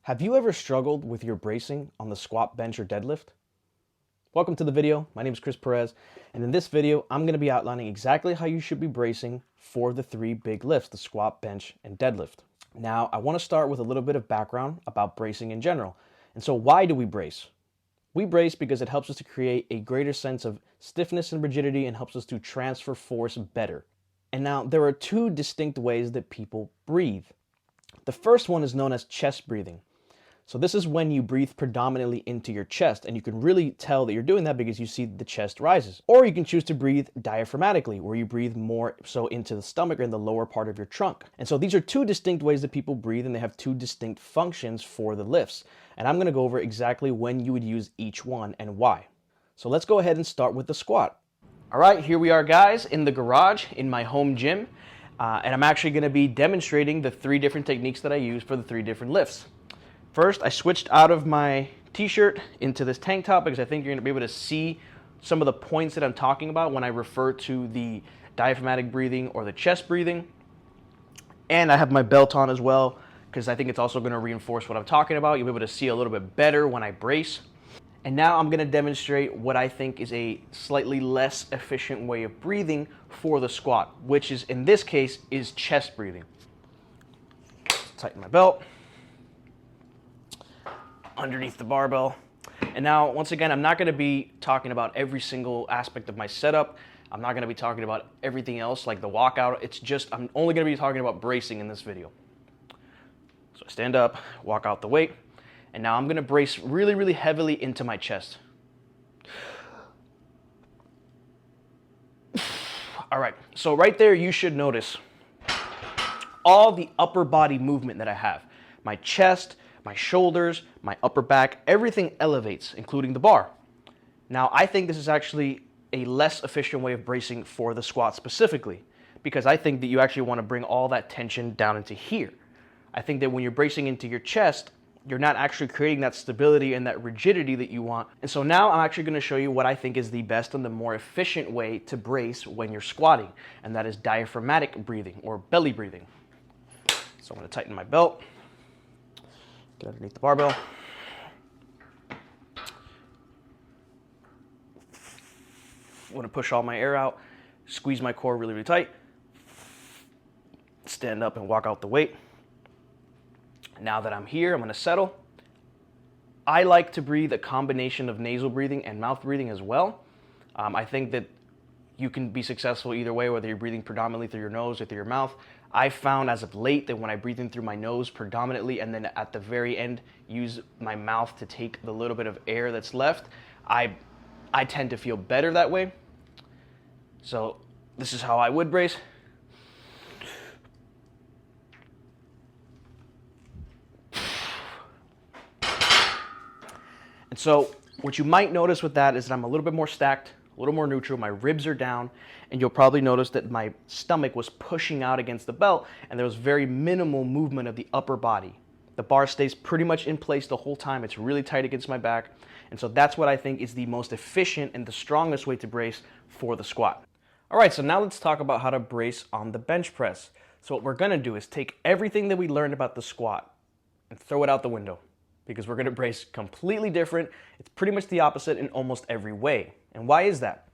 Have you ever struggled with your bracing on the squat, bench, or deadlift? Welcome to the video. My name is Perez, and in this video, I'm going to be outlining exactly how you should be bracing for the three big lifts, the squat, bench, and deadlift. Now, I want to start with a little bit of background about bracing in general. And so why do we brace? We brace because it helps us to create a greater sense of stiffness and rigidity and helps us to transfer force better. And now, there are two distinct ways that people breathe. The first one is known as chest breathing. So this is when you breathe predominantly into your chest, and you can really tell that you're doing that because you see the chest rises. Or you can choose to breathe diaphragmatically, where you breathe more so into the stomach or in the lower part of your trunk. And so these are two distinct ways that people breathe, and they have two distinct functions for the lifts. And I'm going to go over exactly when you would use each one and why. So let's go ahead and start with the squat. All right, here we are, guys, in the garage in my home gym. And I'm actually going to be demonstrating the three different techniques that I use for the three different lifts. First, I switched out of my t-shirt into this tank top because I think you're going to be able to see some of the points that I'm talking about when I refer to the diaphragmatic breathing or the chest breathing. And I have my belt on as well because I think it's also going to reinforce what I'm talking about. You'll be able to see a little bit better when I brace. And now I'm going to demonstrate what I think is a slightly less efficient way of breathing for the squat, which is, in this case, is chest breathing. Tighten my belt underneath the barbell. And now, once again, I'm not going to be talking about every single aspect of my setup. I'm not going to be talking about everything else like the walkout. It's just, I'm only going to be talking about bracing in this video. So I stand up, walk out the weight, and now I'm going to brace really, really heavily into my chest. All right, so right there you should notice all the upper body movement that I have. My chest, my shoulders, my upper back, everything elevates, including the bar. Now, I think this is actually a less efficient way of bracing for the squat specifically, because I think that you actually want to bring all that tension down into here. I think that when you're bracing into your chest, you're not actually creating that stability and that rigidity that you want. And so now I'm actually going to show you what I think is the best and the more efficient way to brace when you're squatting, and that is diaphragmatic breathing or belly breathing. So I'm going to tighten my belt. Get underneath the barbell. I'm going to push all my air out, squeeze my core really, really tight, stand up and walk out the weight. Now that I'm here, I'm going to settle. I like to breathe a combination of nasal breathing and mouth breathing as well. I think that you can be successful either way, whether you're breathing predominantly through your nose or through your mouth. I found as of late that when I breathe in through my nose predominantly and then at the very end use my mouth to take the little bit of air that's left, I tend to feel better that way. So this is how I would brace. And so what you might notice with that is that I'm a little bit more stacked, a little more neutral, my ribs are down, and you'll probably notice that my stomach was pushing out against the belt, and there was very minimal movement of the upper body. The bar stays pretty much in place the whole time. It's really tight against my back, and so that's what I think is the most efficient and the strongest way to brace for the squat. All right, so now let's talk about how to brace on the bench press. So what we're gonna do is take everything that we learned about the squat and throw it out the window, because we're gonna brace completely different. It's pretty much the opposite in almost every way. And why is that?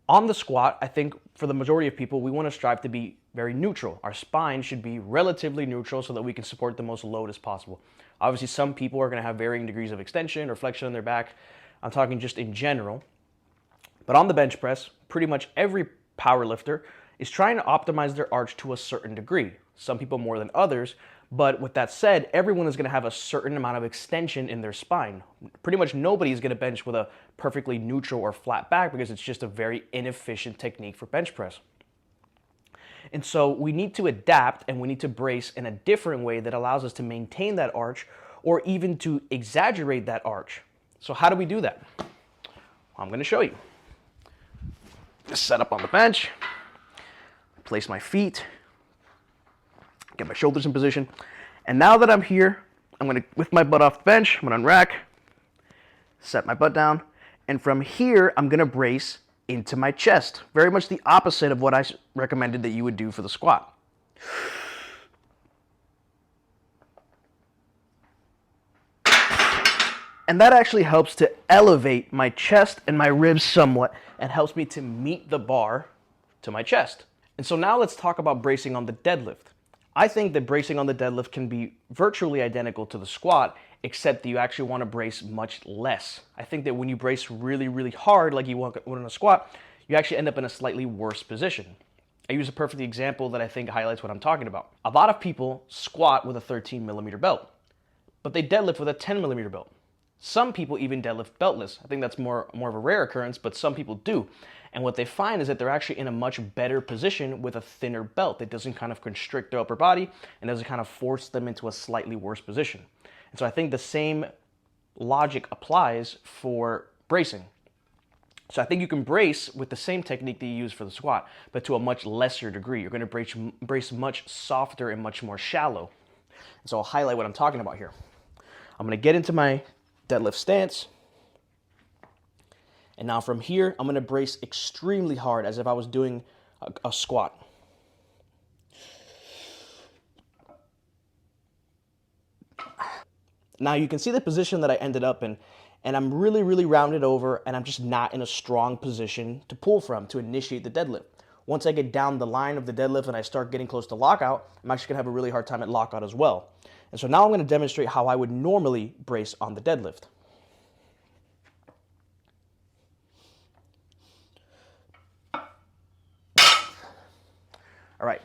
On the squat, I think for the majority of people, we want to strive to be very neutral. Our spine should be relatively neutral so that we can support the most load as possible. Obviously, some people are going to have varying degrees of extension or flexion in their back. I'm talking just in general. But on the bench press, pretty much every power lifter is trying to optimize their arch to a certain degree. Some people more than others. But with that said, everyone is going to have a certain amount of extension in their spine. Pretty much nobody is going to bench with a perfectly neutral or flat back because it's just a very inefficient technique for bench press. And so we need to adapt and we need to brace in a different way that allows us to maintain that arch or even to exaggerate that arch. So how do we do that? Well, I'm going to show you. Just set up on the bench, place my feet, get my shoulders in position. And now that I'm here, I'm going to, with my butt off the bench, I'm going to unrack, set my butt down, and from here, I'm going to brace into my chest. Very much the opposite of what I recommended that you would do for the squat. And that actually helps to elevate my chest and my ribs somewhat and helps me to meet the bar to my chest. And so now let's talk about bracing on the deadlift. I think that bracing on the deadlift can be virtually identical to the squat, except that you actually want to brace much less. I think that when you brace really, really hard, like you would in a squat, you actually end up in a slightly worse position. I use a perfect example that I think highlights what I'm talking about. A lot of people squat with a 13 millimeter belt, but they deadlift with a 10 millimeter belt. Some people even deadlift beltless. I think that's more of a rare occurrence, but some people do. And what they find is that they're actually in a much better position with a thinner belt that doesn't kind of constrict their upper body and doesn't kind of force them into a slightly worse position. And so I think the same logic applies for bracing. So I think you can brace with the same technique that you use for the squat, but to a much lesser degree. You're going to brace much softer and much more shallow. And so I'll highlight what I'm talking about here. I'm going to get into my deadlift stance. And now from here, I'm going to brace extremely hard as if I was doing a squat. Now you can see the position that I ended up in, and I'm really, really rounded over, and I'm just not in a strong position to pull from to initiate the deadlift. Once I get down the line of the deadlift and I start getting close to lockout, I'm actually going to have a really hard time at lockout as well. And so now I'm going to demonstrate how I would normally brace on the deadlift. All right,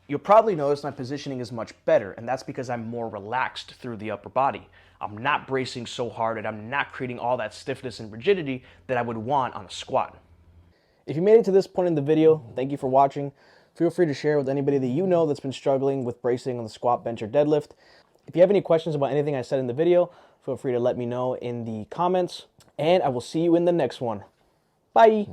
you'll probably notice my positioning is much better, and that's because I'm more relaxed through the upper body. I'm not bracing so hard, and I'm not creating all that stiffness and rigidity that I would want on a squat. If you made it to this point in the video, thank you for watching. Feel free to share with anybody that you know that's been struggling with bracing on the squat, bench, or deadlift. If you have any questions about anything I said in the video, feel free to let me know in the comments, and I will see you in the next one. Bye.